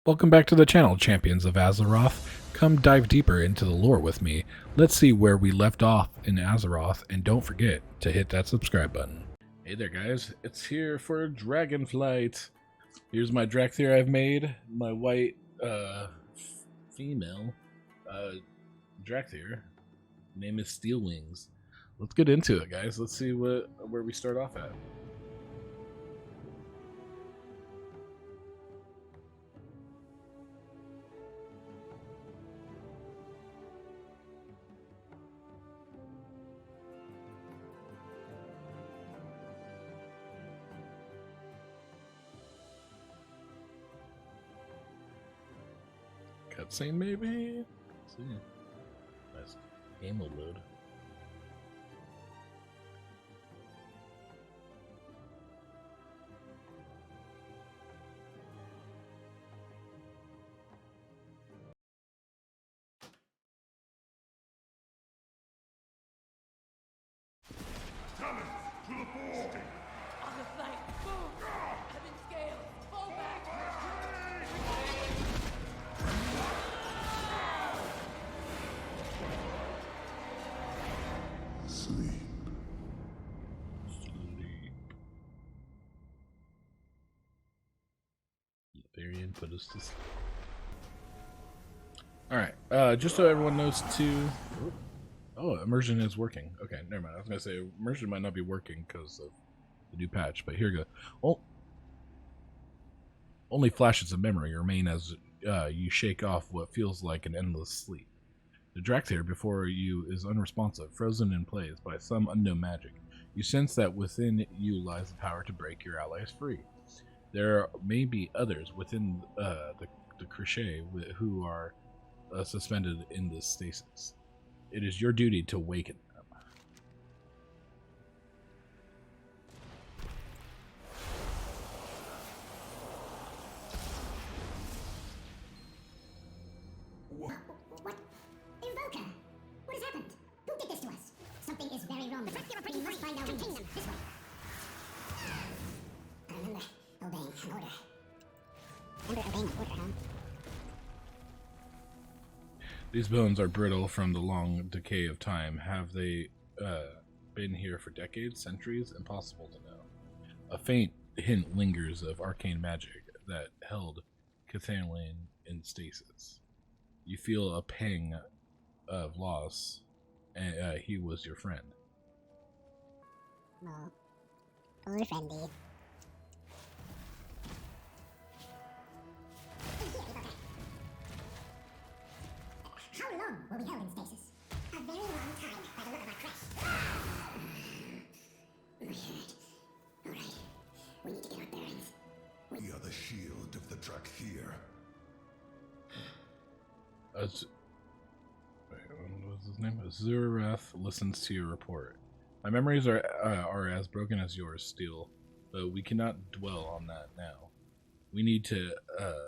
Welcome back to the channel, champions of Azeroth. Come dive deeper into the lore with me. Let's see where we left off in Azeroth, and don't forget to hit that subscribe button. Hey there guys, it's here for DragonFlight. Here's my Drakthir I've made, my white female Drakthir. Name is Steel Wings. Let's get into it, guys. Let's see where we start off at. Cutscene maybe? Let's see. Nice. Game will load. Put us to sleep. Alright, just so everyone knows too. Oh, immersion is working. Okay, never mind. I was gonna say immersion might not be working because of the new patch, but here we go. Oh, only flashes of memory remain as you shake off what feels like an endless sleep. The Drakthir before you is unresponsive, frozen in place by some unknown magic. You sense that within you lies the power to break your allies free. There may be others within the crochet who are suspended in this stasis. It is your duty to awaken them. What? Invoker! What has happened? Who did this to us? Something is very wrong. The Drakthir are breaking free. Find out. Contain them. This way. I remember obeying an order. Remember obeying an order, huh? These bones are brittle from the long decay of time. Have they been here for decades, centuries? Impossible to know. A faint hint lingers of arcane magic that held Cathalion in stasis. You feel a pang of loss, and he was your friend. No. Poor friendly. How long were we held in stasis? A very long time, by the look of our crash. My head. Alright, we need to get our bearings. We are the shield of the Drakthir. What was his name? Azurath listens to your report. My memories are as broken as yours, Steel, but we cannot dwell on that now. We need to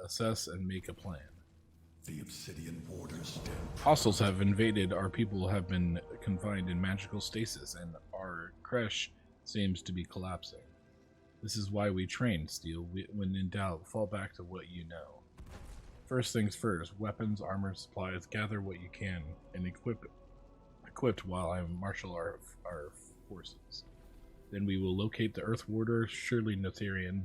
assess and make a plan. The Obsidian Warders stand. Hostiles have invaded. Our people have been confined in magical stasis, and our creche seems to be collapsing. This is why we train, Steel. When in doubt, fall back to what you know. First things first, weapons, armor, supplies, gather what you can, and equipped while I marshal our forces. Then we will locate the Earth Warder. Surely Notherian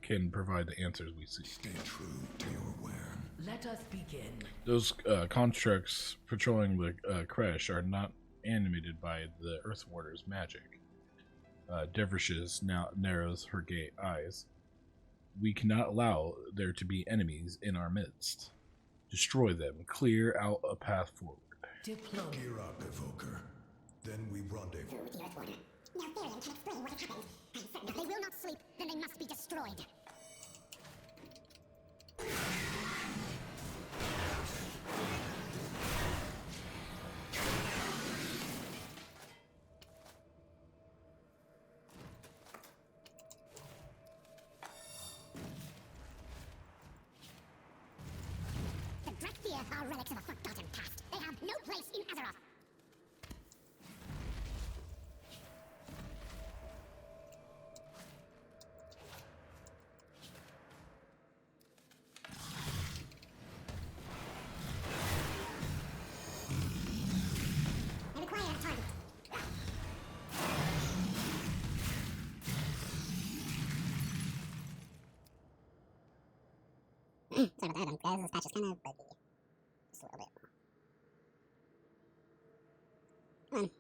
can provide the answers we seek. Stay true to your word. Let us begin. Those constructs patrolling the creche are not animated by the Earth Warder's magic. Dervishes now narrows her eyes. We cannot allow there to be enemies in our midst. Destroy them. Clear out a path forward. Diplomacy. Gear up, Evoker. Then we rendezvous. With the Earth Warder. Now Therian can explain what has happened. I'm certain if they will not sleep, then they must be destroyed. The Drakthir are relics of a forgotten past. They have no place in Azeroth. Sorry about that, guys. This patch is kind of buggy. Just a little bit. Come on.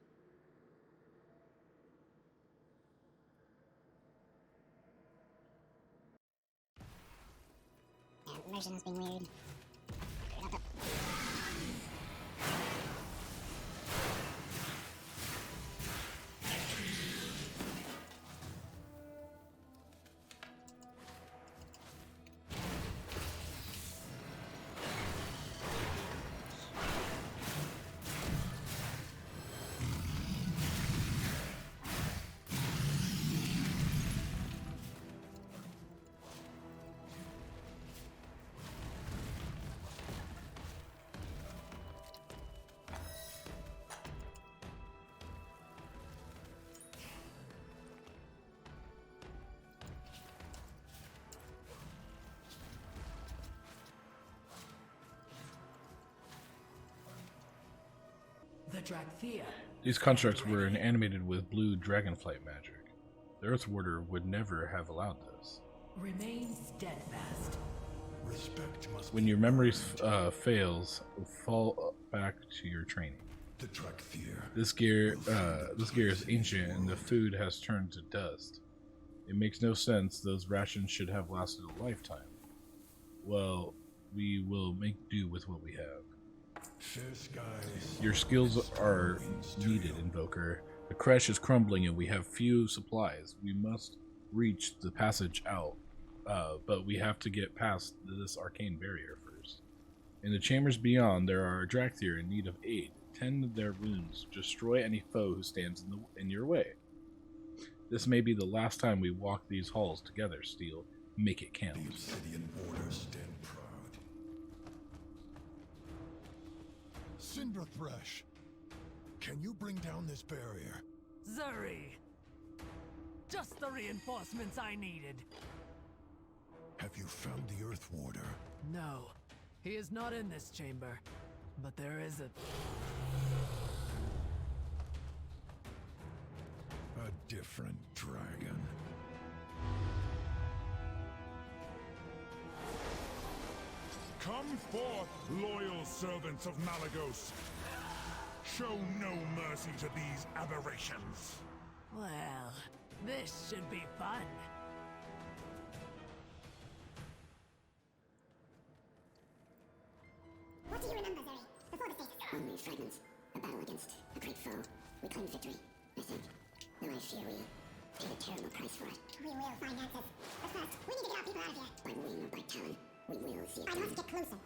Yeah, immersion is being weird. The Drakthea. These constructs were animated with blue DragonFlight magic. The Earth Warder would never have allowed this. Remain steadfast. Respect must When be your memory earned. fails, fall back to your training. The Drakthea. This gear is ancient, and the food has turned to dust. It makes no sense. Those rations should have lasted a lifetime. Well, we will make do with what we have. Fair skies. Your skills are needed, Invoker. The creche is crumbling, and we have few supplies. We must reach the passage out, but we have to get past this arcane barrier first. In the chambers beyond, there are Drakthea in need of aid. Tend their wounds. Destroy any foe who stands in your way. This may be the last time we walk these halls together, Steel. Make it count. The obsidian borders stand proud. Cinderthresh, can you bring down this barrier? Zuri! Just the reinforcements I needed. Have you found the Earth Warder? No, he is not in this chamber. But there is a different dragon. Come forth, loyal servants of Malagos. Show no mercy to these aberrations. Well, this should be fun. What do you remember, Zuri? Before the stasis? Only fragments. A battle against a great foe. We claimed victory, I think. Though I fear we paid a terrible price for it. We will find answers. But first, we need to get our people out of here. By wing or by talon, we will see. I must get closer.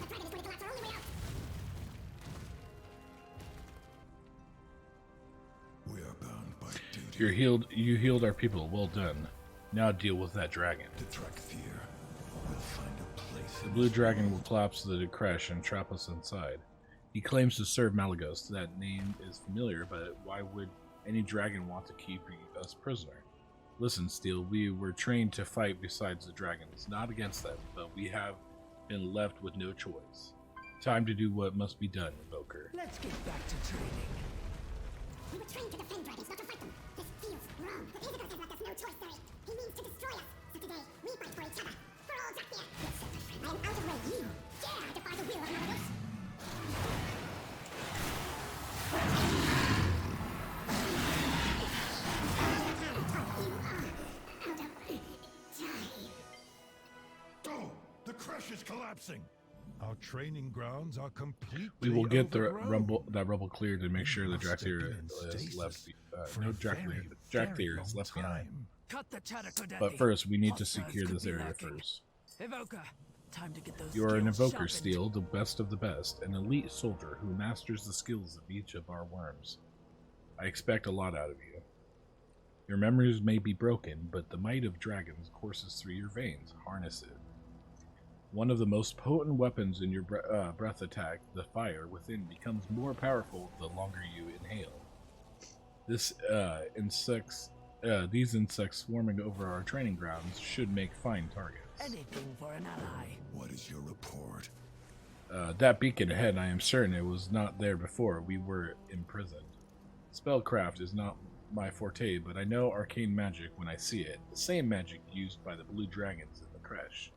The dragon is going to collapse our only way out. We are bound by duty. You healed our people. Well done. Now deal with that dragon. The Drakthea will find a place. The in blue this dragon world. will collapse the creche and trap us inside. He claims to serve Malagos. That name is familiar, but why would any dragon want to keep us prisoner? Listen, Steel, we were trained to fight besides the dragons, not against them, but we have been left with no choice. Time to do what must be done, Invoker. Let's get back to training. We were trained to defend dragons, not to fight them. This feels wrong. But Izagos has left us no choice, Zuri. He means to destroy us. So today, we fight for each other. For all Drakthea. Listen, my friend, I am out of way. You dare defy the will of Malagos? Oh, the creche is collapsing. Our training grounds are completely We will get the overgrown. rubble cleared and make sure the Must have Drakthea been in is left. stasis for No a very, Drakthea very is long left behind. time. Cut the chatter, Kodeti. But first, we need to Monsters secure could this be area lurking. first. Evoker, time to get those You are an skills Evoker, sharpened. Steel, the best of the best, an elite soldier who masters the skills of each of our worms. I expect a lot out of you. Your memories may be broken, but the might of dragons courses through your veins. Harness it. One of the most potent weapons in your breath attack, the fire within, becomes more powerful the longer you inhale. These insects swarming over our training grounds should make fine targets. Anything for an ally. What is your report? That beacon ahead, I am certain it was not there before we were imprisoned. Spellcraft is not my forte, but I know arcane magic when I see it. The same magic used by the blue dragons in the creche.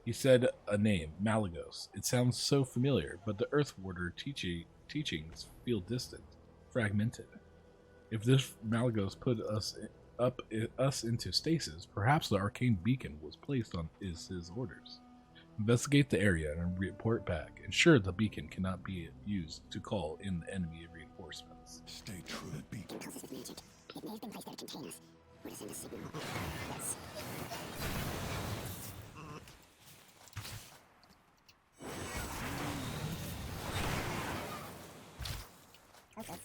He said a name, Malagos. It sounds so familiar, but the Earthwarder teachings feel distant, fragmented. If this Malagos put us into stasis, perhaps the arcane beacon was placed on his orders. Investigate the area and report back. Ensure the beacon cannot be used to call in the enemy reinforcements. Stay true to beacon. Pulses with magic. It may have been placed there to contain us, or to send a signal. Yes. Close.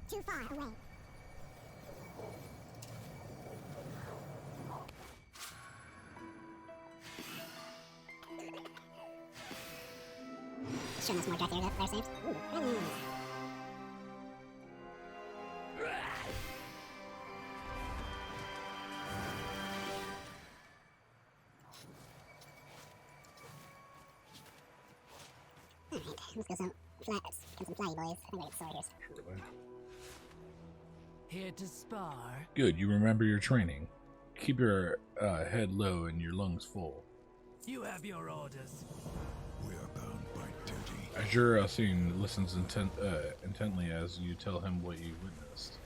Too far away. Showing us more dark area there, Sames. Ooh, dragons. Alright, let's go some flats. Get some flyy boys. I'm gonna get sword here. Surely. Here to spar. Good, you remember your training. Keep your head low and your lungs full. You have your orders. We are bound by duty. Azure Asin listens intently as you tell him what you witnessed.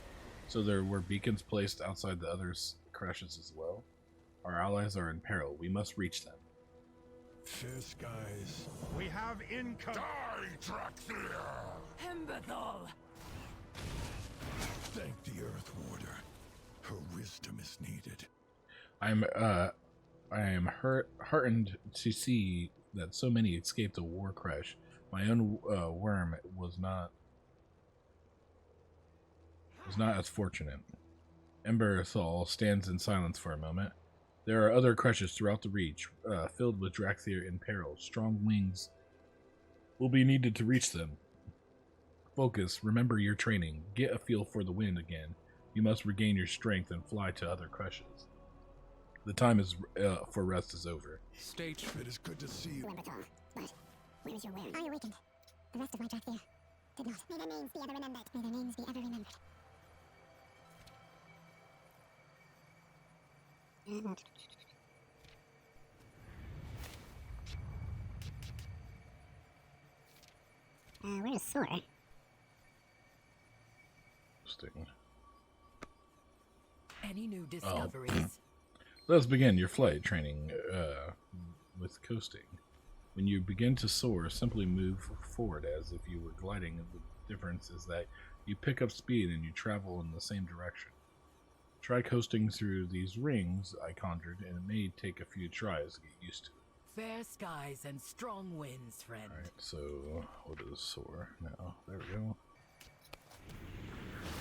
So there were beacons placed outside the others' crashes as well. Our allies are in peril. We must reach them. Fair skies. We have income. Die, Drakthir! Hemberthal! Thank the Earthwarder. Her wisdom is needed. I am heartened to see that so many escaped a war crash. My own worm was not as fortunate. Emberthal stands in silence for a moment. There are other crashes throughout the Reach, filled with Drakthir in peril. Strong wings will be needed to reach them. Focus, remember your training. Get a feel for the wind again. You must regain your strength and fly to other crashes. The time is for rest is over. Stay true. It is good to see you. Lemberthal. But where is your wearing? I awakened. The rest of my Drakthir did not. May their names be ever remembered. May their names be ever remembered. Where is Sora? Interesting. Any new discoveries? Let's begin your flight training with coasting. When you begin to soar, simply move forward as if you were gliding. The difference is that you pick up speed and you travel in the same direction. Try coasting through these rings I conjured, and it may take a few tries to get used to. Fair skies and strong winds, friend. Alright, so what is soar now? There we go.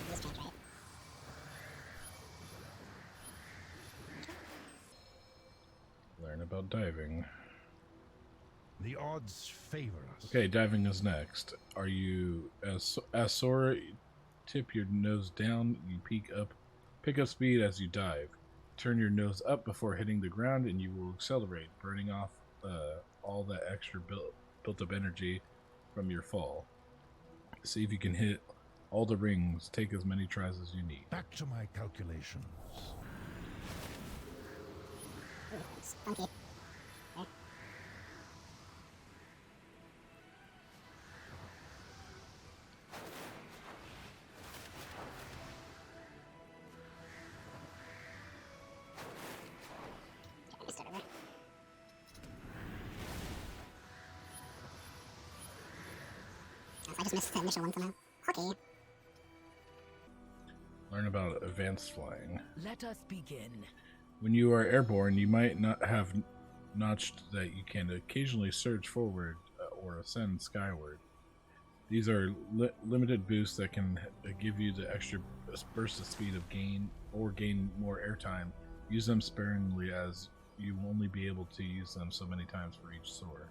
This change, right? Learn about diving. The odds favor us. Okay, diving is next. Are you as Sora? Tip your nose down. You pick up speed as you dive. Turn your nose up before hitting the ground, and you will accelerate, burning off all that extra built-up energy from your fall. See if you can hit all the rings. Take as many tries as you need. Back to my calculations. Spunky. Okay. Okay, start over. I just missed the initial one somehow. Okay. Learn about advanced flying. Let us begin. When you are airborne, you might not have notched that you can occasionally surge forward or ascend skyward. These are limited boosts that can give you the extra burst of speed of gain more airtime. Use them sparingly, as you will only be able to use them so many times for each soar.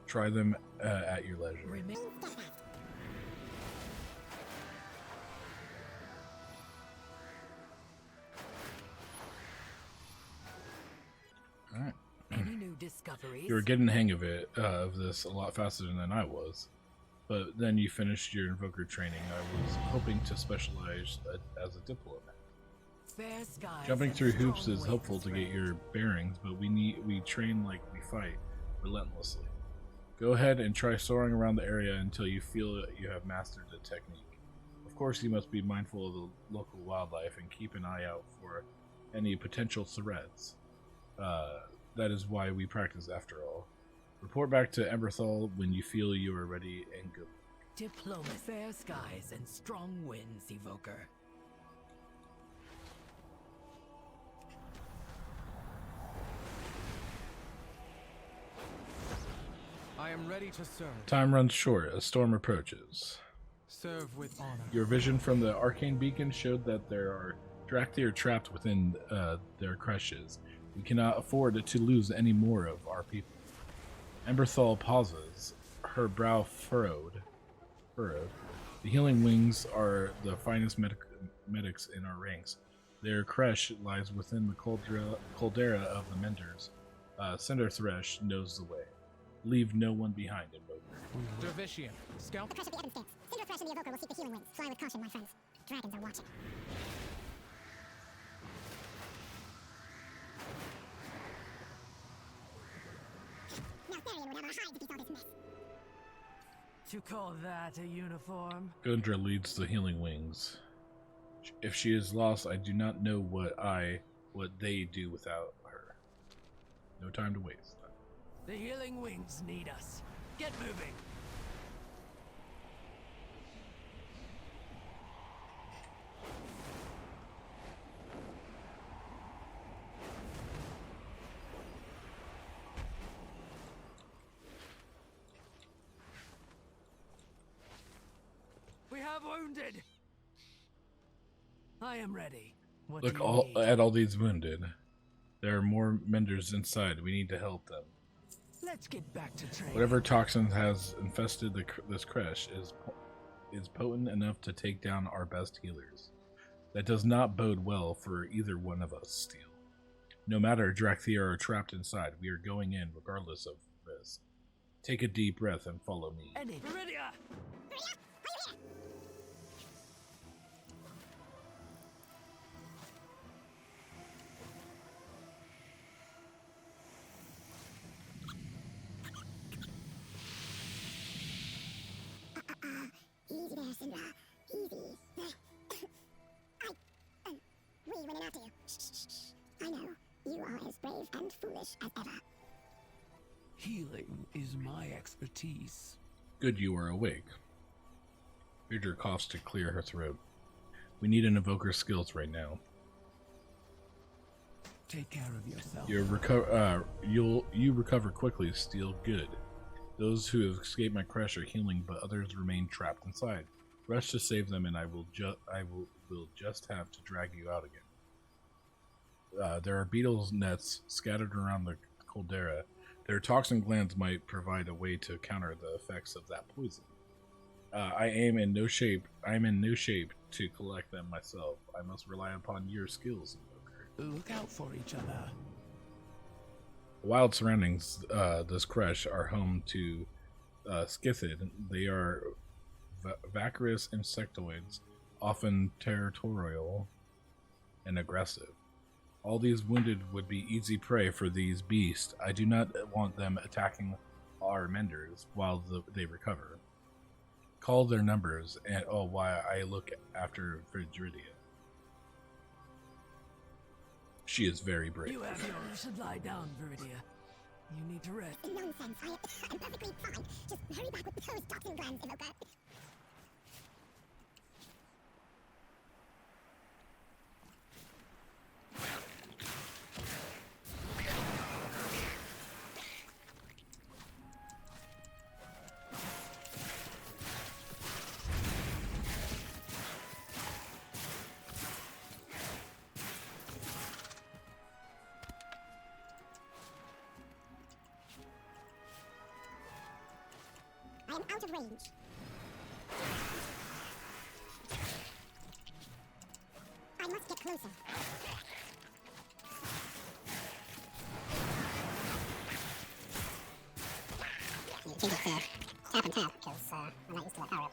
Try them at your leisure. Remain Alright. Any new discoveries? You were getting the hang of it, of this a lot faster than I was. But then you finished your invoker training. I was hoping to specialize as a diplomat. Fair skies Jumping and through strong hoops is helpful to get your bearings, but we train like we fight, relentlessly. Go ahead and try soaring around the area until you feel you have mastered the technique. Of course, you must be mindful of the local wildlife and keep an eye out for any potential threats. That is why we practice after all. Report back to Emberthal when you feel you are ready and good. Diplomat. Fair skies and strong winds, Evoker. I am ready to serve. Time runs short. A storm approaches. Serve with honor. Your vision from the arcane beacon showed that there are Drakthir trapped within their creches. We cannot afford to lose any more of our people. Emberthal pauses, her brow furrowed. The healing wings are the finest medics in our ranks. Their creche lies within the caldera of the Menders. Cinder Thresh knows the way. Leave no one behind, Invoker. Dervishian, scout. The crush of the Evan stance. Cinder Thresh and the Evoker will seek the healing winds. Fly with caution, my friends. Dragons are watching. Now Therian would have our hides if he saw this mess. To call that a uniform? Gundra leads the healing wings. If she is lost, I do not know what they do without her. No time to waste. The healing wings need us. Get moving. We have wounded. I am ready. What Look do you need? at all these wounded. There are more Menders inside. We need to help them. Let's get back to training. Whatever toxin has infested this creche is potent enough to take down our best healers. That does not bode well for either one of us, Steel. No matter Drakthir are trapped inside, we are going in regardless of this. Take a deep breath and follow me. Viridia! Easy there, Syndra. Easy. We went in after you. Shh. I know. You are as brave and foolish as ever. Healing is my expertise. Good you are awake. Beardra coughs to clear her throat. We need an Invoker skills right now. Take care of yourself. You recover quickly, Steel. Good. Those who have escaped my crash are healing, but others remain trapped inside. Rush to save them, and I will just have to drag you out again. There are beetles nets scattered around the caldera. Their toxin glands might provide a way to counter the effects of that poison. I am in no shape to collect them myself. I must rely upon your skills, Invoker. Look out for each other. Wild surroundings, this creche are home to Scythid. They are vacarous insectoids, often territorial and aggressive. All these wounded would be easy prey for these beasts. I do not want them attacking our Menders while they recover. Call their numbers and while I look after Viridia. She is very brave. You should lie down, Viridia. You need to rest. Nonsense. I'm perfectly fine. Just hurry back with those toxin glands, Invoker. am out of range. I must get closer. Change it to tap and tap, because I'm not used to that power up.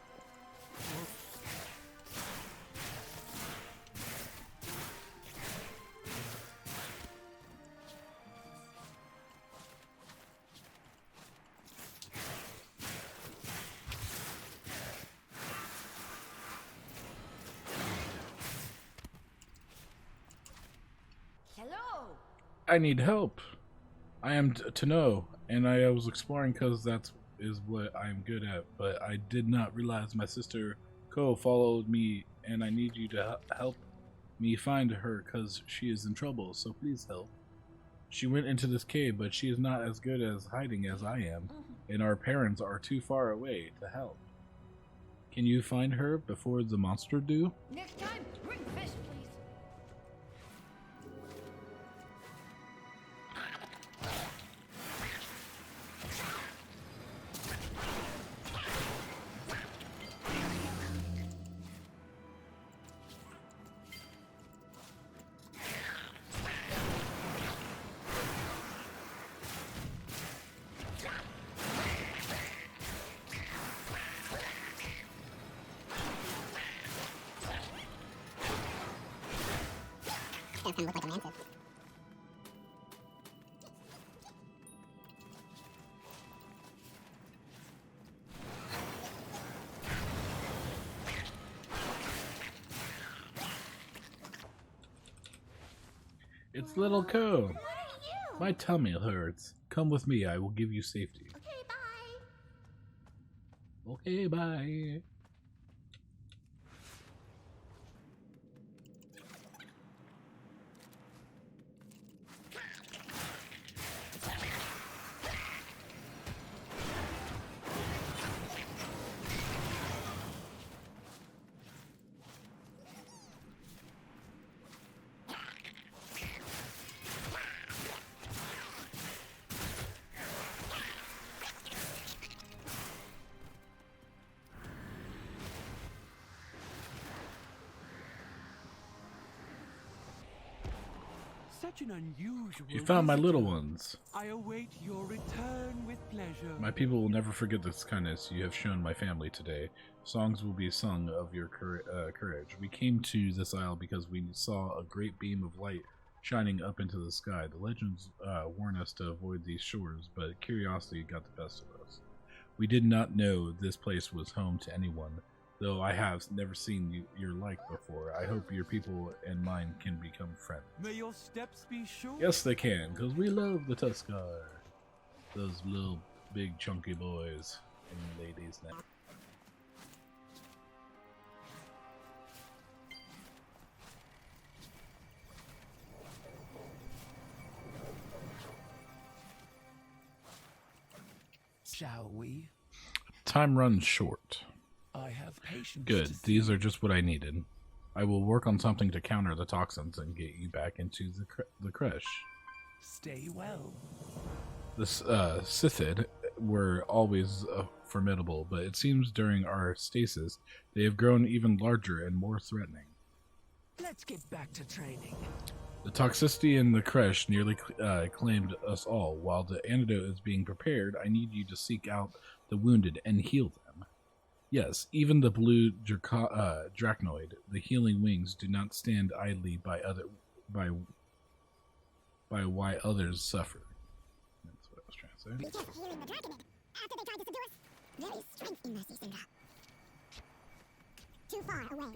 Hello! I need help. I am to know, and I was exploring because that is what I am good at, but I did not realize my sister Ko followed me, and I need you to help me find her because she is in trouble, so please help. She went into this cave, but she is not as good as hiding as I am, and our parents are too far away to help. Can you find her before the monster do? Next time, bring fish, please. It's gonna look like a mantis. It's little Ko. My tummy hurts. Come with me, I will give you safety. Okay, bye. Okay, bye. Such an unusual. You found my little visitor. ones. I await your return with pleasure. My people will never forget this kindness you have shown my family today. Songs will be sung of your courage. We came to this isle because we saw a great beam of light shining up into the sky. The legends warn us to avoid these shores, but curiosity got the best of us. We did not know this place was home to anyone, though I have never seen your like before. I hope your people and mine can become friends. May your steps be sure. Yes, they can, because we love the Tuskar. Those little big chunky boys and ladies now. Shall we? Time runs short. I have patience. Good, to see- these are just what I needed. I will work on something to counter the toxins and get you back into the creche. Stay well. The Sithid were always formidable, but it seems during our stasis they have grown even larger and more threatening. Let's get back to training. The toxicity in the creche nearly claimed us all. While the antidote is being prepared, I need you to seek out the wounded and heal them. Yes, even the blue drachnoid, the healing wings, do not stand idly by why others suffer. That's what I was trying to say. Be careful healing the dragon egg. After they tried to subdue us, there is strength in mercy, Syndra. Too far away.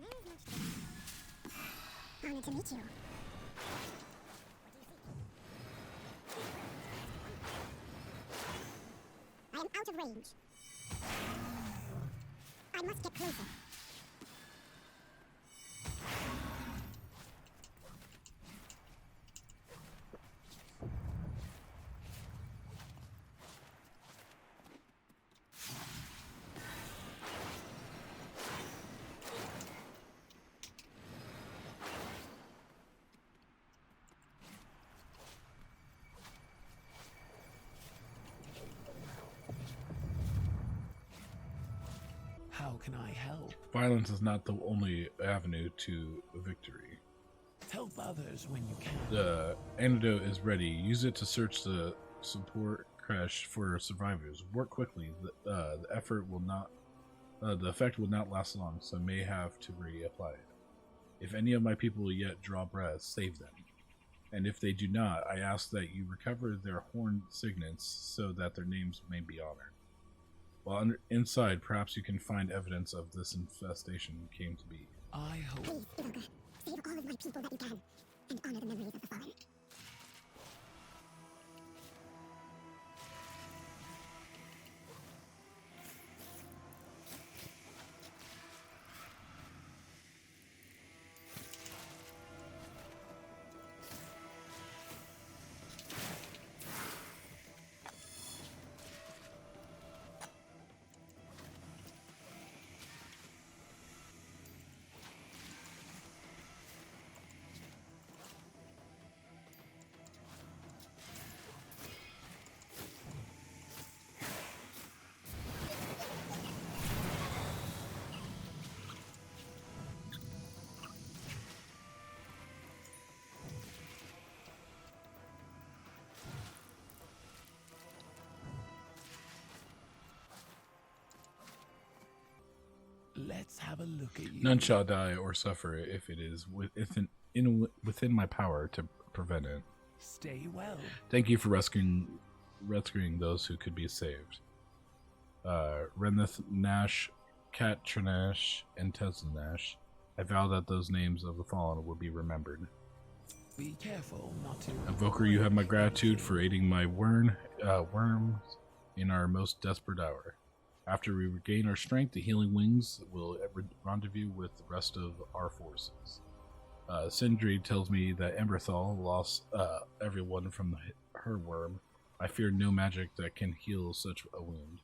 Honored to meet you. I am out of range. I must get closer. How can I help? Violence is not the only avenue to victory. Help others when you can. The antidote is ready. Use it to search the support crash for survivors. Work quickly. The effort will not. The effect will not last long, so may have to reapply it. If any of my people yet draw breath, save them. And if they do not, I ask that you recover their horn signets so that their names may be honored. While inside, perhaps you can find evidence of this infestation came to be. I hope. Please, Envoker, save all of my people that you can, and honor the memories of the fallen. Let's have a look at you. None shall die or suffer if it is within my power to prevent it. Stay well. Thank you for rescuing those who could be saved. Reneth Nash, Kat Trinash, and Tesla Nash. I vow that those names of the fallen will be remembered. Be careful not to. Invoker, you have my gratitude for aiding my worms in our most desperate hour. After we regain our strength, the healing wings will rendezvous with the rest of our forces. Sindri tells me that Emberthal lost everyone from her worm. I fear no magic that can heal such a wound.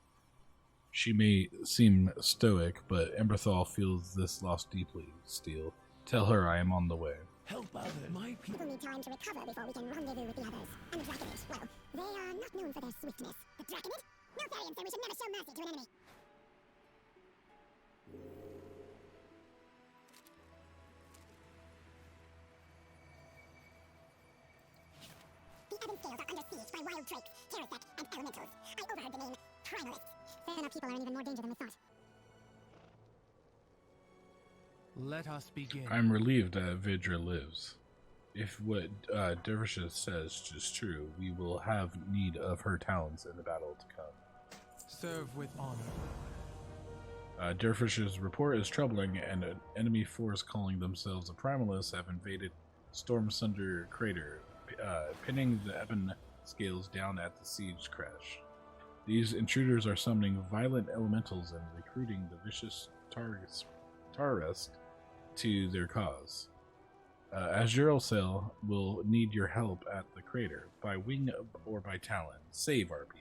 She may seem stoic, but Emberthal feels this loss deeply. Steel, tell her I am on the way. Help others. My people. We'll need time to recover before we can rendezvous with the others. And the Draconid, well, they are not known for their swiftness. The Draconid? No, Therian, we should never show mercy to an enemy. The Ebon Scales are under siege by wild drakes, Terrasec, and elementals. I overheard the name Primalists. Then our people are in even more danger than we thought. Let us begin. I'm relieved that Vidra lives. If what Dervishes says is true, we will have need of her talents in the battle to come. Serve with honor. Dervish's report is troubling, and an enemy force calling themselves the Primalists have invaded Storm Sunder Crater, pinning the Ebon Scales down at the siege crash. These intruders are summoning violent elementals and recruiting the vicious Tarrest to their cause. Azuralcel will need your help at the crater, by wing or by talon. Save our people.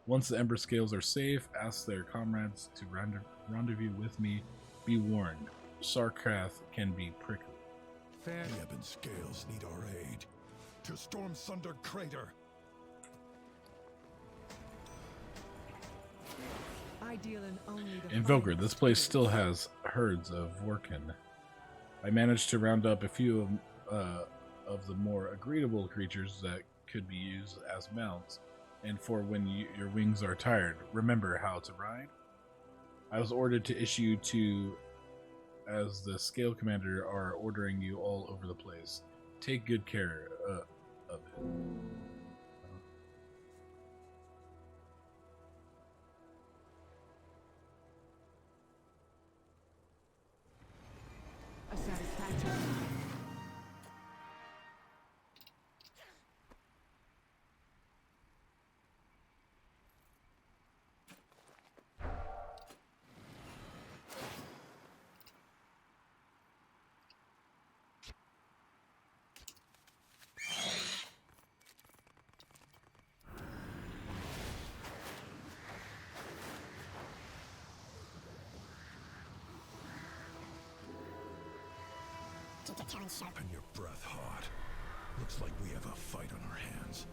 Once the Ember Scales are safe, ask their comrades to rendezvous with me. Be warned, Sarkrath can be prickly. Fair. The Ebon Scales need our aid. To Storm Sunder Crater. I deal in only the Invoker, finest this place foods. still has herds of Vorkin. I managed to round up a few of the more agreeable creatures that could be used as mounts, and for when your wings are tired, remember how to ride? I was ordered to issue to, as the Scale Commander are ordering you all over the place. Take good care of it. A satisfactory. Keep your talons sharp. And your breath hot. Looks like we have a fight on our hands.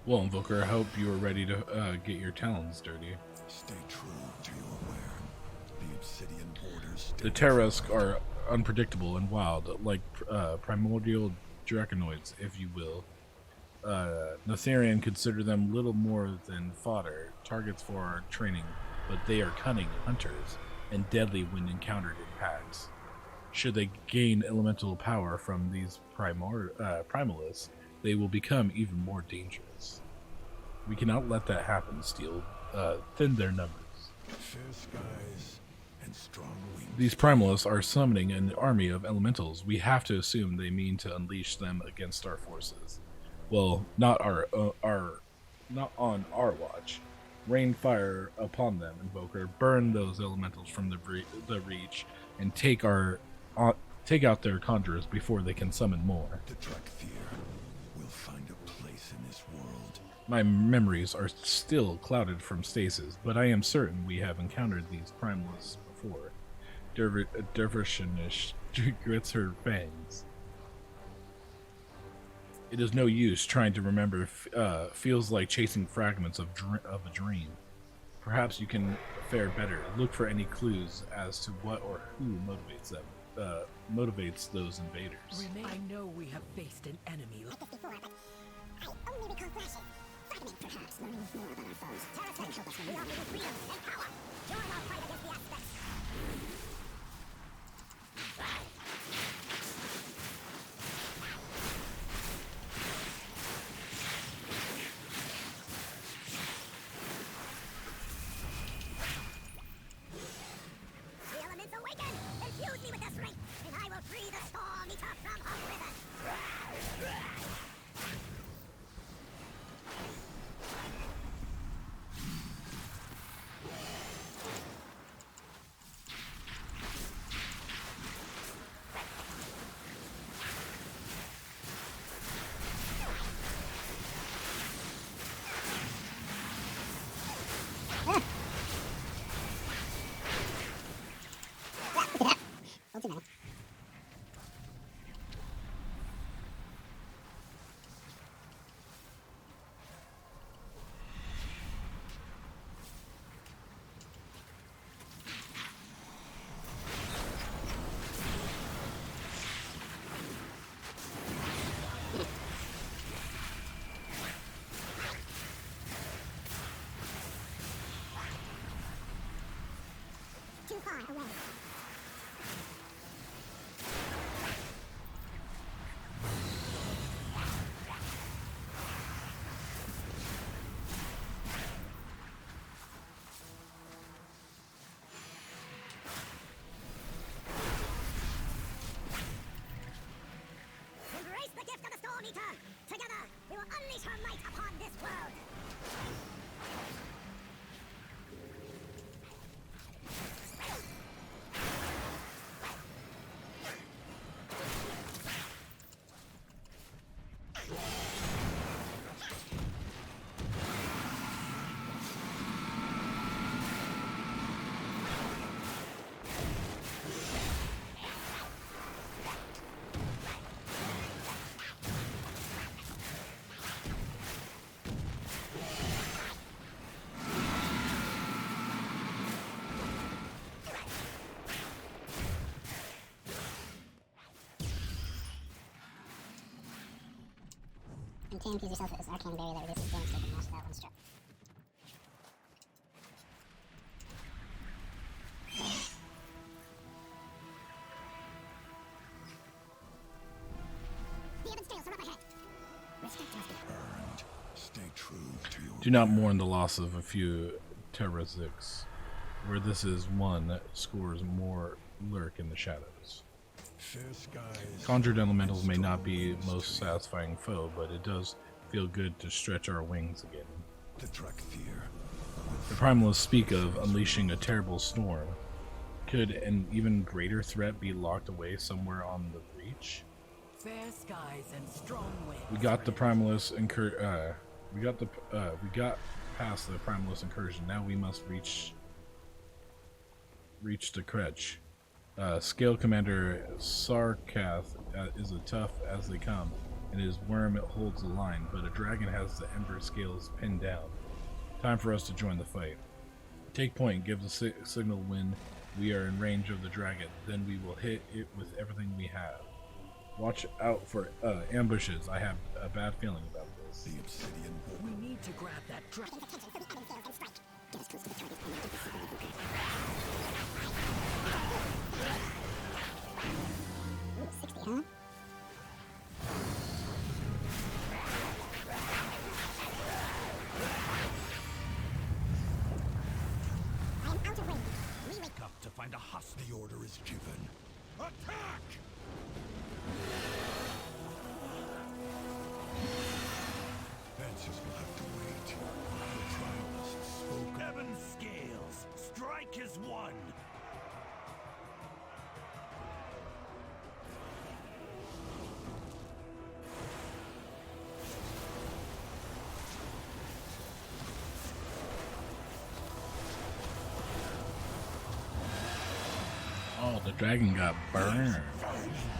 Well, Invoker, I hope you are ready to get your talons dirty. Stay true to your wear. The obsidian borders. The Terrask are unpredictable and wild, like primordial draconoids, if you will. Notherian consider them little more than fodder, targets for our training, but they are cunning hunters and deadly when encountered in packs. Should they gain elemental power from these primalists, they will become even more dangerous. We cannot let that happen, Steel. Thin their numbers. Fair skies and strong wings. These primalists are summoning an army of elementals. We have to assume they mean to unleash them against our forces. Well, not not on our watch. Rain fire upon them, Invoker. Burn those elementals from the reach, and take out their conjurers before they can summon more. The Drakthir will find a place in this world. My memories are still clouded from stasis, but I am certain we have encountered these primalists before. Dervishinish grits her fangs. It is no use trying to remember. Feels like chasing fragments of a dream. Perhaps you can fare better. Look for any clues as to what or who motivates them. Motivates those invaders. I know we have faced an enemy. Like this before, but I only recall flashes. Frightening, perhaps, learning more about our foes. Terra's can help us remember. We offer you freedom and power. Join our fight against the aspects. The elements awaken! Infuse me with their strength, and I will free the Storm Eater from her prison! Ultimate. Too far away. Embrace the gift of the Storm Eater! Together, we will unleash her might upon this world! And to infuse yourself with this arcane berry that reduces damage taken, mash that one struck. The Evan's trails are up ahead. Respect must be Earned. Stay true to your Do not mourn the loss of a few Terraziks. Where this is won, scores more lurk in the shadows. fair skies. Conjured elementals may not be most satisfying foe, but it does feel good to stretch our wings again. The Drakthir. The primalists speak of unleashing a terrible storm. Could an even greater threat be locked away somewhere on the reach? Fair skies and strong winds. We got the primalist we got past the primalist incursion. Now we must reach the Kretch. Scale Commander Sarkath is as tough as they come, and his worm holds the line, but a dragon has the Ember scales pinned down. Time for us to join the fight. Take point, give the signal when we are in range of the dragon. Then we will hit it with everything we have. Watch out for ambushes. I have a bad feeling about this. The obsidian We need to grab that dragon. Get us close to the target and activate the super evoker. Ooh, 60, huh? I am out of range. We wake up to find a hostile. The order is given. Attack! Answers will have to wait. The trialists spoke. Heaven scales. Strike is one. Oh, the dragon got burned.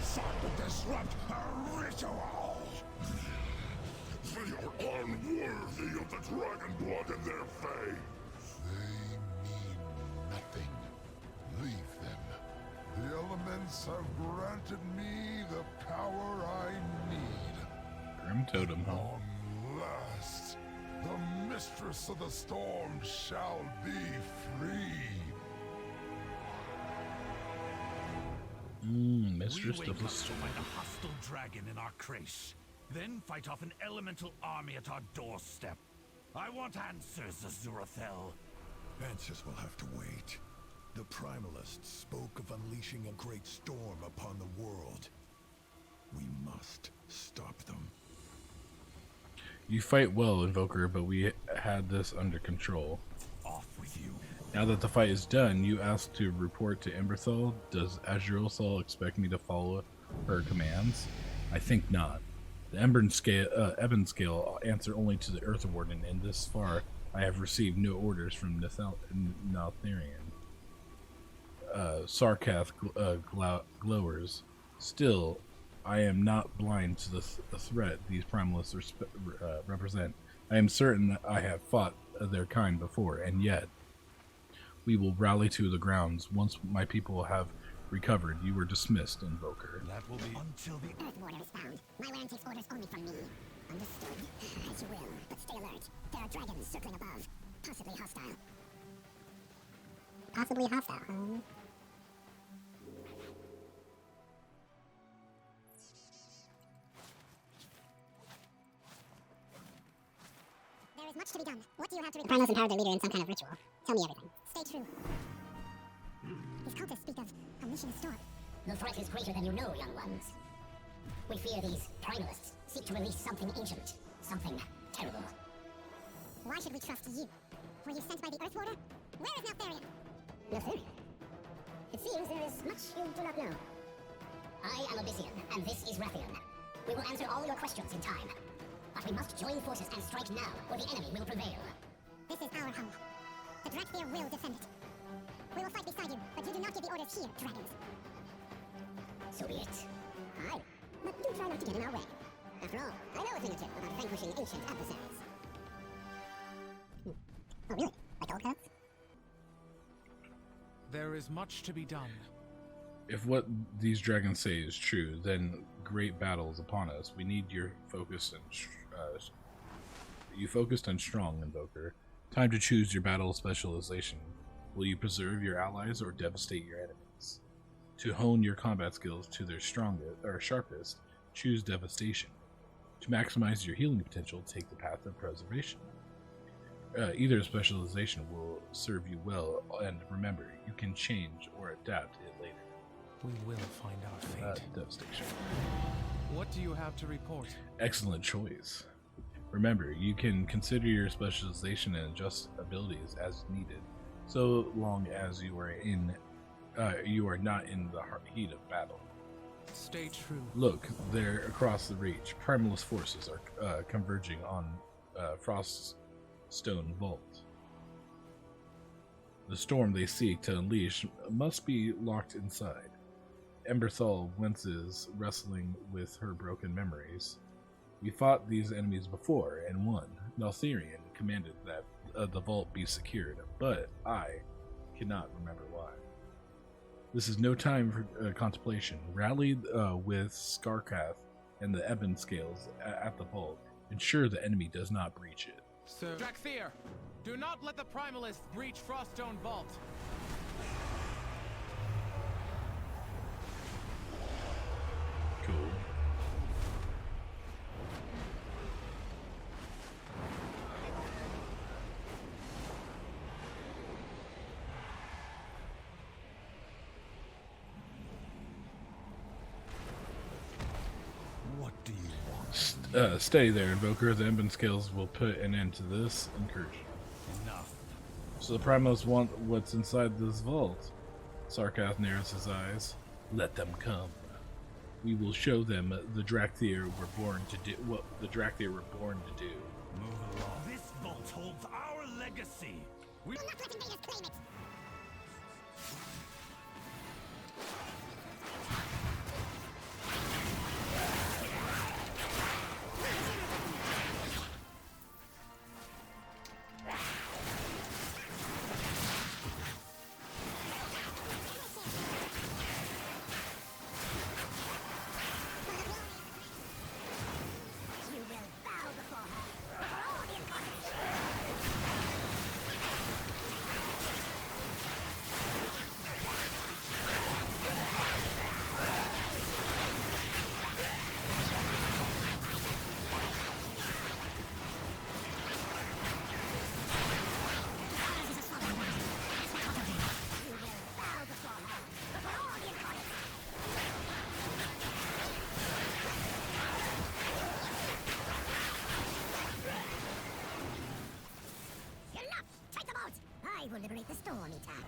Sought to disrupt our ritual. They are unworthy of the dragon blood in their veins. They mean nothing. Leave them. The elements have granted me the power I need. Grim Totem, huh? Long last, the mistress of the storm shall be free. Mistress We of wake the up to storm. find a hostile dragon in our crash, then fight off an elemental army at our doorstep. I want answers, Azurathel. Answers will have to wait. The primalists spoke of unleashing a great storm upon the world. We must stop them. You fight well, Invoker, but we had this under control. Off with you. Now that the fight is done, you ask to report to Emberthal. Does Azurathal expect me to follow her commands? I think not. The Ebon scale answer only to the Earth Warden, and this far I have received no orders from Naltharian. Sarkath glowers. Still, I am not blind to the threat these primalists represent. I am certain that I have fought their kind before, and yet we will rally to the grounds once my people have recovered. You were dismissed, Invoker. That will be until the Earth Warder is found. My land takes orders only from me. Understood. As you will, but stay alert. There are dragons circling above. Possibly hostile. Possibly hostile, huh? There is much to be done. What do you have to report? Primal's empowered their leader in some kind of ritual. Tell me everything. Stay true. These cultists speak of unleashing a storm. The threat is greater than you know, young ones. We fear these primalists seek to release something ancient, something terrible. Why should we trust you? Were you sent by the Earth Warder? Where is Naltharian? Nothing. It seems there is much you do not know. I am Abyssian, and this is Rathian. We will answer all your questions in time. But we must join forces and strike now, or the enemy will prevail. This is our home. The Drakthir will defend it. We will fight beside you, but you do not give the orders here, dragons. So be it. Aye, but do try not to get in our way. After all, I know a thing or two about vanquishing ancient adversaries. Oh, really? Like old coats? There is much to be done. If what these dragons say is true, then great battle is upon us. We need your focus and you focused and strong, Invoker. Time to choose your battle specialization. Will you preserve your allies or devastate your enemies? To hone your combat skills to their strongest or sharpest, choose devastation. To maximize your healing potential, take the path of preservation. Either specialization will serve you well, and remember, you can change or adapt it later. We will find our fate. Devastation. What do you have to report? Excellent choice. Remember, you can consider your specialization and adjust abilities as needed, so long as you are not in the heat of battle. Stay true. Look, there across the reach, primalist forces are converging on Froststone Vault. The storm they seek to unleash must be locked inside. Emberthal winces, wrestling with her broken memories. We fought these enemies before and won. Naltharian commanded that the vault be secured, but I cannot remember why. This is no time for contemplation. Rally with Skarkath and the Ebon Scales at the vault. Ensure the enemy does not breach it. So, Drakthir, do not let the Primalists breach Froststone Vault. Cool. What do you want? Stay there, Invoker. The Ebon Scales will put an end to this incursion. Enough. So the Primals want what's inside this vault. Sarkath narrows his eyes. Let them come. We will show them the Drakthir were born to do what the Drakthir were born to do. Move along. This vault holds our legacy. We We'll not let invaders claim it. You will bow before her. Before all the incarnates. You will bow before her. Before all the incarnates. Enough! Take the boat! I will liberate the Storm Eater.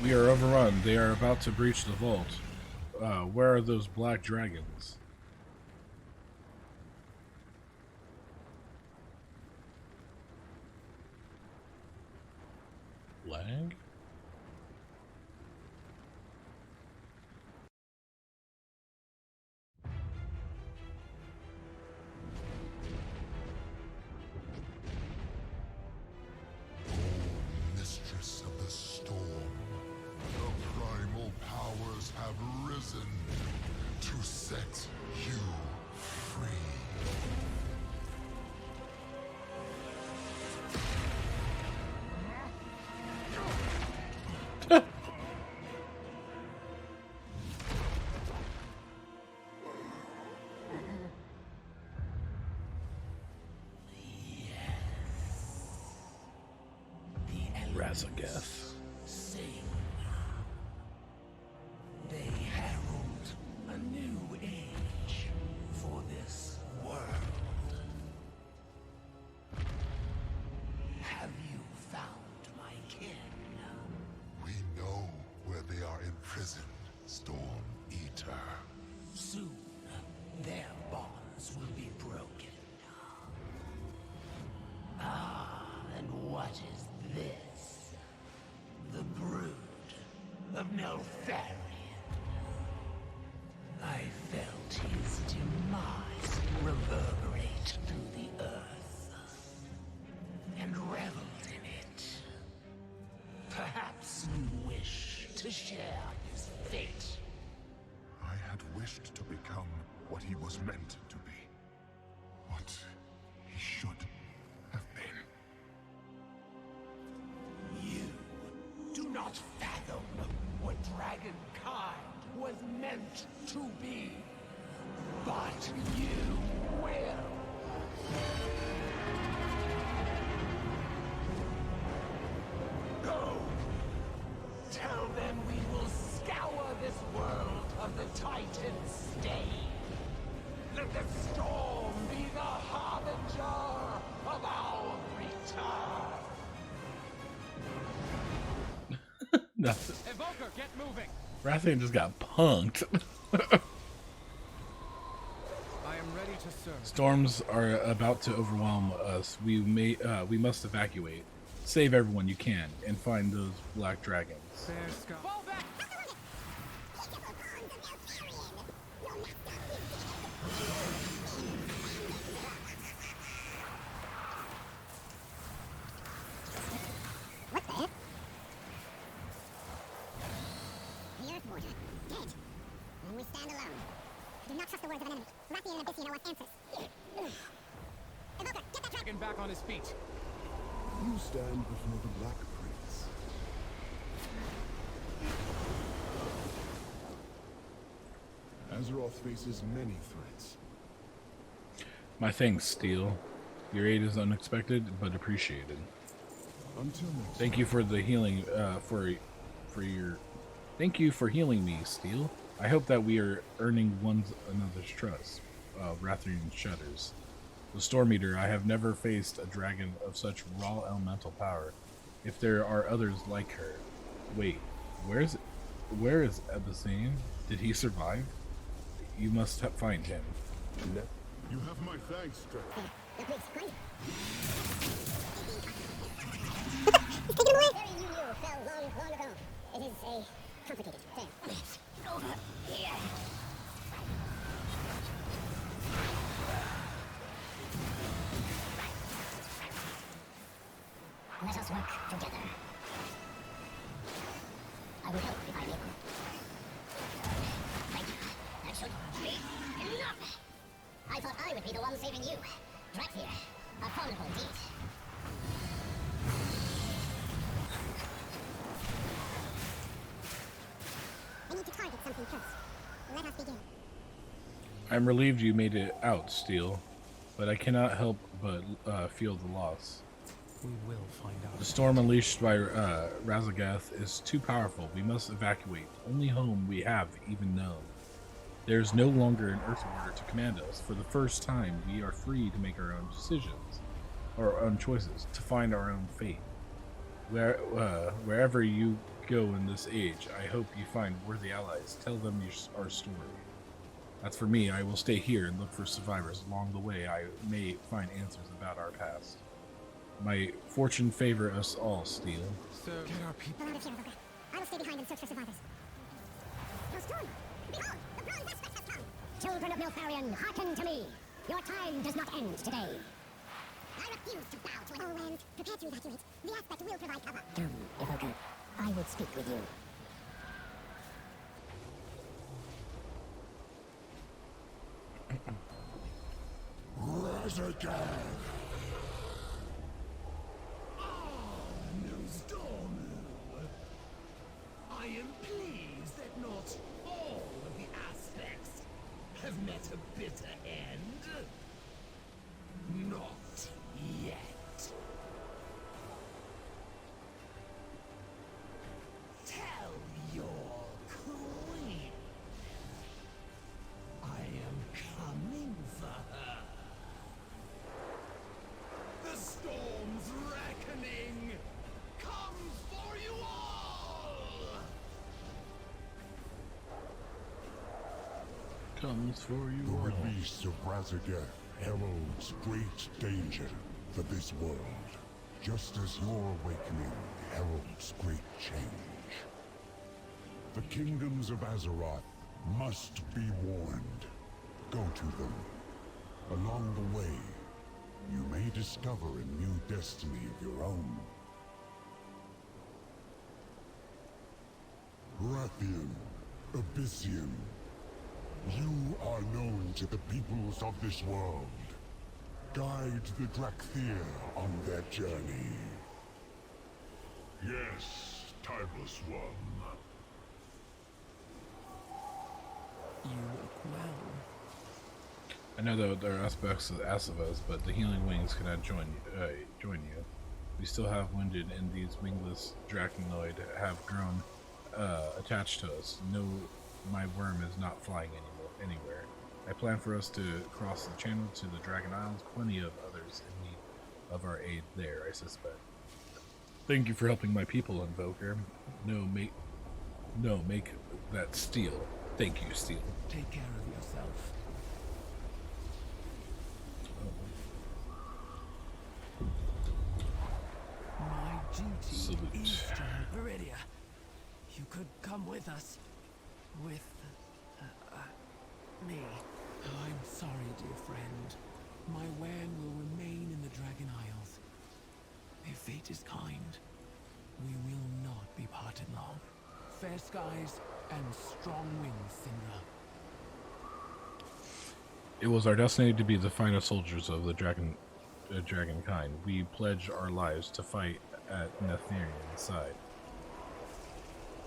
We are overrun. They are about to breach the vault. Where are those black dragons? Lag? Mistress of the storm, the primal powers have risen to set you free. Razageth. sing. They herald a new age for this world. Have you found my kin? We know where they are imprisoned, Storm Eater. Soon, their bonds will be broken. And what is this? The brood of Neltharion. I felt his demise reverberate through the earth, and reveled in it. Perhaps you wish to share his fate. I had wished to become what he was meant to be. What he should have been. You do not fathom what dragonkind was meant to be. But you will. Go. Tell them we will scour this world of the Titan's stain. Let the storm be the harbinger of our return. Nothing. Evoker, get moving! Rathian just got punked. I am ready to serve. Storms are about to overwhelm us. We must evacuate. Save everyone you can and find those black dragons. Fair sky. Fall back! Beautiful bonds of Neltharion. Your master What the heck? the words of an enemy. Rathian and Abyssian want answers. Evoker, get that Dragon back on his feet. You stand before the Black Prince. Azeroth faces many threats. My thanks, Steel. Your aid is unexpected but appreciated. Until next Thank you for the healing. Thank you for healing me, Steel. I hope that we are earning one another's trust. Rathian shudders. The Storm Eater, I have never faced a dragon of such raw elemental power. If there are others like her. Wait, where is Abyssian? Did he survive? You must find him. You have my thanks, Dragon. Very new fell long ago. It is a complicated tale. Over here. Let us work together. I will help if I'm able. Thank you. That should be enough. I thought I would be the one saving you. Drakthir, a formidable deed. I need to target something first. Let us begin. I'm relieved you made it out, Steel, but I cannot help but feel the loss. We will find out. The storm unleashed by Razagath is too powerful. We must evacuate. Only home we have even known. There is no longer an Earth Warder to command us. For the first time, we are free to make our own decisions, our own choices, to find our own fate. Wherever you go in this age, I hope you find worthy allies. Tell them our story. As for me, I will stay here and look for survivors. Along the way, I may find answers about our past. May fortune favor us all, Steel. So, get our people. We're out of here, Evoker. I will stay behind and search for survivors. No storm! Behold! The bronze aspect has come! Children of Miltharion, hearken to me. Your time does not end today. I refuse to bow to an all lands. Prepare to evacuate. The aspect will provide cover. Come, Evoker. I would speak with you. Rise again! No storm. I am pleased that not all of the aspects have met a bitter end. Not yet. Tell your queen I am coming for her. The storm's reckoning comes for you all! Comes for you The all. release of Razagath heralds great danger for this world, just as your awakening heralds great change. The kingdoms of Azeroth must be warned. Go to them. Along the way, you may discover a new destiny of your own. Rathian, Abyssian, you are known to the peoples of this world. Guide the Drakthir on their journey. Yes, timeless one. You look well. I know that there are aspects of the Asavas, but the healing wings cannot join you. We still have wounded, and these wingless Dracanoid have grown attached to us. No, my worm is not flying anywhere. I plan for us to cross the channel to the Dragon Isles. Plenty of others in need of our aid there, I suspect. Thank you for helping my people, Invoker. Make that Steel. Thank you, Steel. Take care of yourself. My duty Salute. is to help Viridia. You could come with us. With me. I'm sorry, dear friend. My Wan will remain in the Dragon Isles. If fate is kind, we will not be parted long. Fair skies and strong winds, Syndra. It was our destiny to be the finest soldiers of the dragon kind. We pledge our lives to fight at Netherian's side.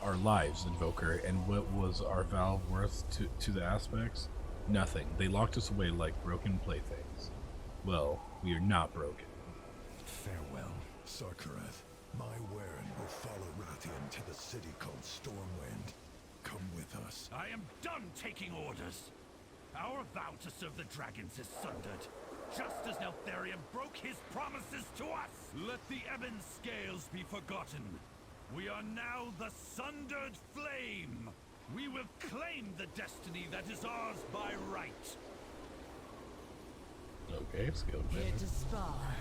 Our lives, Invoker, and what was our vow worth to the aspects? Nothing. They locked us away like broken playthings. Well, we are not broken. Farewell, Sarkarath. My Warren will follow Rathian to the city called Stormwind. Come with us. I am done taking orders. Our vow to serve the dragons is sundered, just as Neltharion broke his promises to us. Let the ebon scales be forgotten. We are now the Sundered Flame. We will claim the destiny that is ours by right. Okay, scale Here to spar.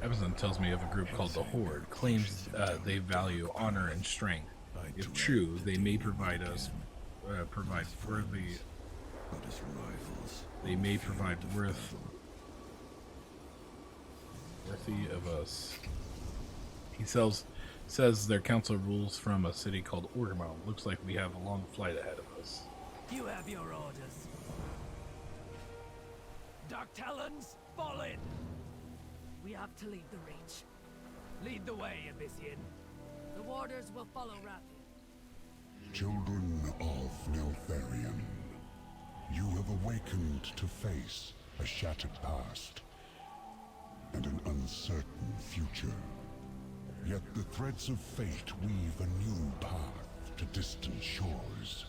Emerson tells me of a group called the Horde. Claims they value honor and strength. If true, they may provide worthy. They may provide worthy of us. He says their council rules from a city called Orgrimmar. Looks like we have a long flight ahead of us. You have your orders. Dark Talons, fall in! We have to leave the Reach. Lead the way, Abyssian. The warders will follow Rathian. Children of Neltharion, you have awakened to face a shattered past and an uncertain future. Yet the threads of fate weave a new path to distant shores.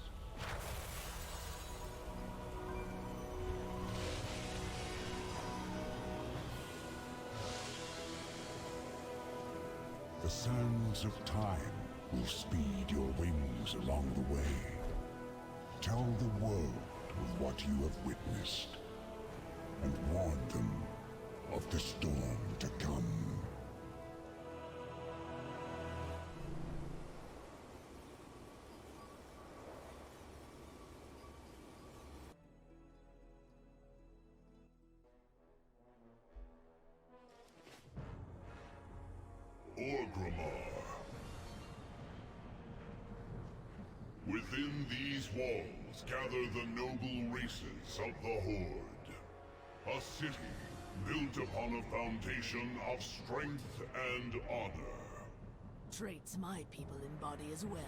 The sands of time will speed your wings along the way. Tell the world of what you have witnessed, and warn them of the storm to come. Orgrimmar. Within these walls gather the noble races of the Horde. A city built upon a foundation of strength and honor. Traits my people embody as well.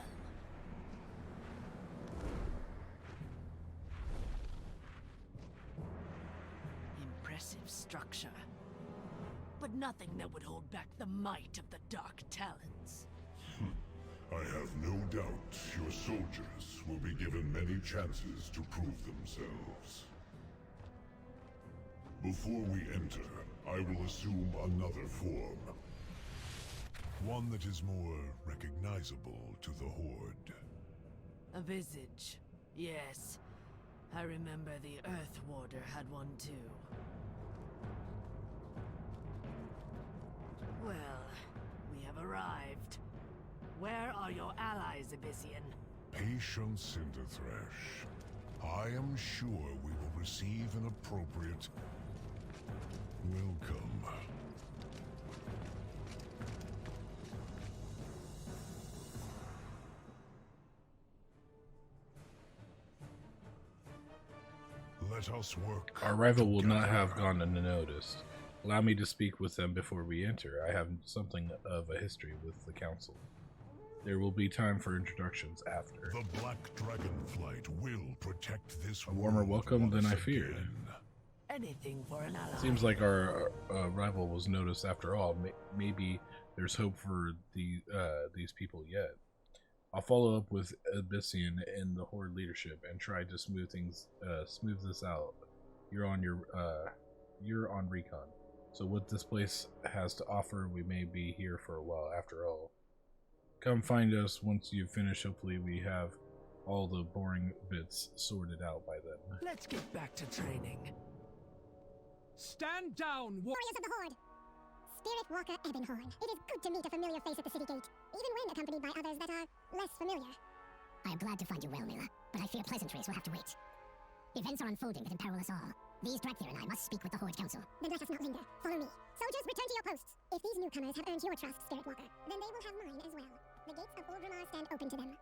Impressive structure. But nothing that would hold back the might of the Dark Talons. I have no doubt your soldiers will be given many chances to prove themselves. Before we enter, I will assume another form. One that is more recognizable to the Horde. A visage. Yes. I remember the Earth Warder had one too. Well, we have arrived. Where are your allies, Abyssian? Patience, Cinderthresh. I am sure we will receive an appropriate welcome. Let us work. Our arrival will not have gone unnoticed. Allow me to speak with them before we enter. I have something of a history with the council. There will be time for introductions after. The Black Dragonflight will protect this A warmer welcome than I feared. again. Anything for an ally. Seems like our arrival was noticed after all. Maybe there's hope for these people yet. I'll follow up with Abyssian and the Horde leadership and try to smooth this out. You're on recon. So what this place has to offer, we may be here for a while after all. Come find us once you've finished. Hopefully we have all the boring bits sorted out by then. Let's get back to training. Stand down, Warriors of the Horde! Spirit Walker Ebonhorn. It is good to meet a familiar face at the city gate, even when accompanied by others that are less familiar. I am glad to find you well, Mila, but I fear pleasantries will have to wait. Events are unfolding that imperil us all. These Drakthir and I must speak with the Horde Council. Then let us not linger. Follow me. Soldiers, return to your posts. If these newcomers have earned your trust, Spirit Walker, then they will have mine as well. The gates of Orgrimmar stand open to them.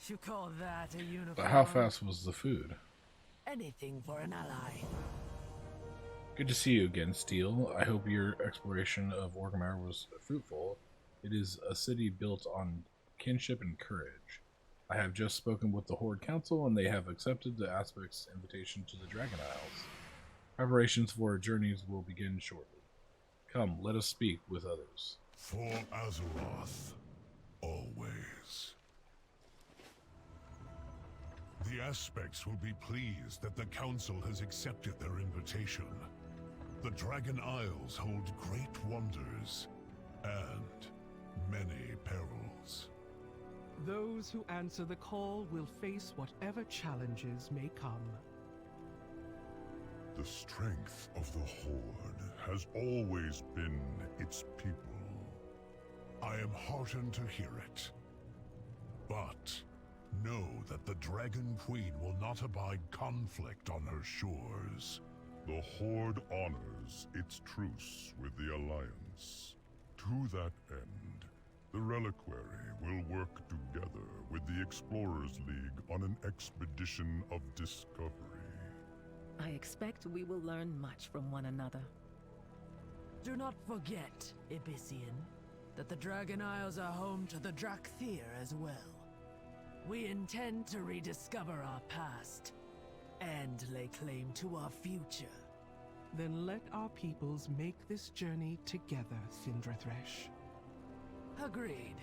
You call that a uniform? But how fast was the food? Anything for an ally. Good to see you again, Steel. I hope your exploration of Orgrimmar was fruitful. It is a city built on kinship and courage. I have just spoken with the Horde Council, and they have accepted the Aspect's invitation to the Dragon Isles. Preparations for our journeys will begin shortly. Come, let us speak with others. For Azeroth, always. The Aspects will be pleased that the Council has accepted their invitation. The Dragon Isles hold great wonders and many perils. Those who answer the call will face whatever challenges may come. The strength of the Horde has always been its people. I am heartened to hear it. But know that the Dragon Queen will not abide conflict on her shores. The Horde honors its truce with the Alliance. To that end, the Reliquary will work together with the Explorers League on an expedition of discovery. I expect we will learn much from one another. Do not forget, Abyssian, that the Dragon Isles are home to the Drakthir as well. We intend to rediscover our past and lay claim to our future. Then let our peoples make this journey together, Cindrathresh. Agreed.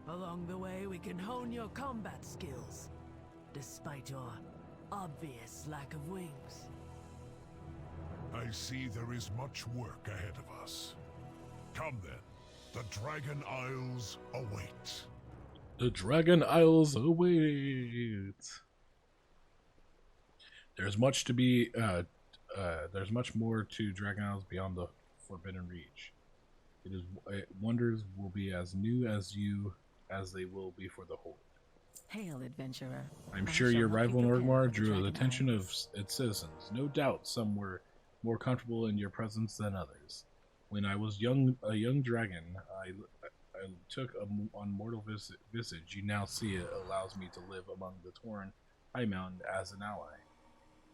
Along the way, we can hone your combat skills, despite your obvious lack of wings. I see there is much work ahead of us. Come then, the Dragon Isles await. The Dragon Isles await. There's much to be. There's much more to Dragon Isles beyond the Forbidden Reach. Wonders will be as new as they will be for the Horde. Hail, adventurer. I'm I sure shall your help you rival in prepare Orgrimmar for the drew the Dragon attention of Isles. its citizens. No doubt some were more comfortable in your presence than others. When I was a young dragon, I took on mortal visage. You now see it allows me to live among the Torn High Mountain as an ally.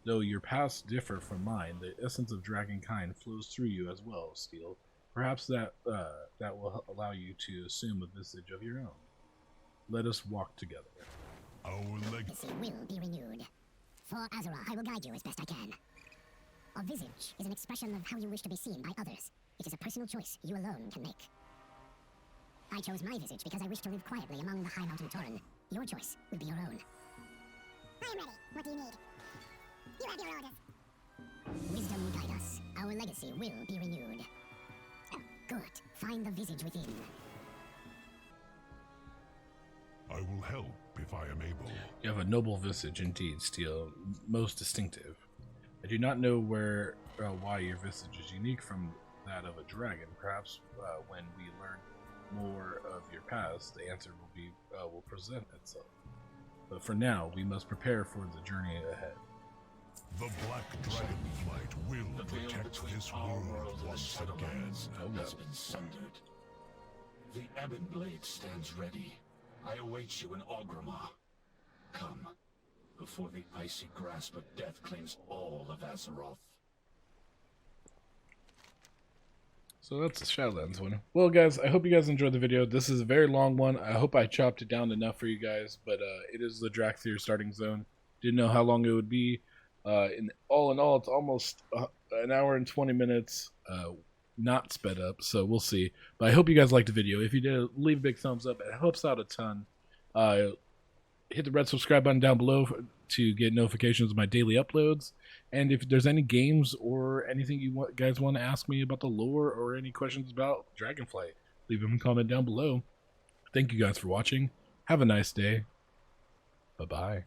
Though your paths differ from mine, the essence of dragonkind flows through you as well, Steel. Perhaps that will allow you to assume a visage of your own. Let us walk together. Our legacy will be renewed. For Azeroth, I will guide you as best I can. A visage is an expression of how you wish to be seen by others. It is a personal choice you alone can make. I chose my visage because I wish to live quietly among the High Mountain Torren. Your choice will be your own. I am ready. What do you need? You have your orders. Wisdom guide us. Our legacy will be renewed. Good. Find the visage within. I will help if I am able. You have a noble visage indeed, Steel. Most distinctive. I do not know why your visage is unique from that of a dragon. Perhaps when we learn more of your past, the answer will present itself. But for now, we must prepare for the journey ahead. The Black Dragonflight will protect this world once again. Has been sundered. The Ebon Blade stands ready. I await you in Orgrimmar. Come, before the icy grasp of death claims all of Azeroth. So that's the Shadowlands one. Well, guys, I hope you guys enjoyed the video. This is a very long one. I hope I chopped it down enough for you guys, but it is the Drakthir starting zone. Didn't know how long it would be. In all, it's almost an hour and 20 minutes, not sped up, so we'll see. But I hope you guys liked the video. If you did, leave a big thumbs up. It helps out a ton. Hit the red subscribe button down below to get notifications of my daily uploads. And if there's any games or anything you guys want to ask me about the lore or any questions about Dragonflight, leave them in a comment down below. Thank you guys for watching. Have a nice day. Bye-bye.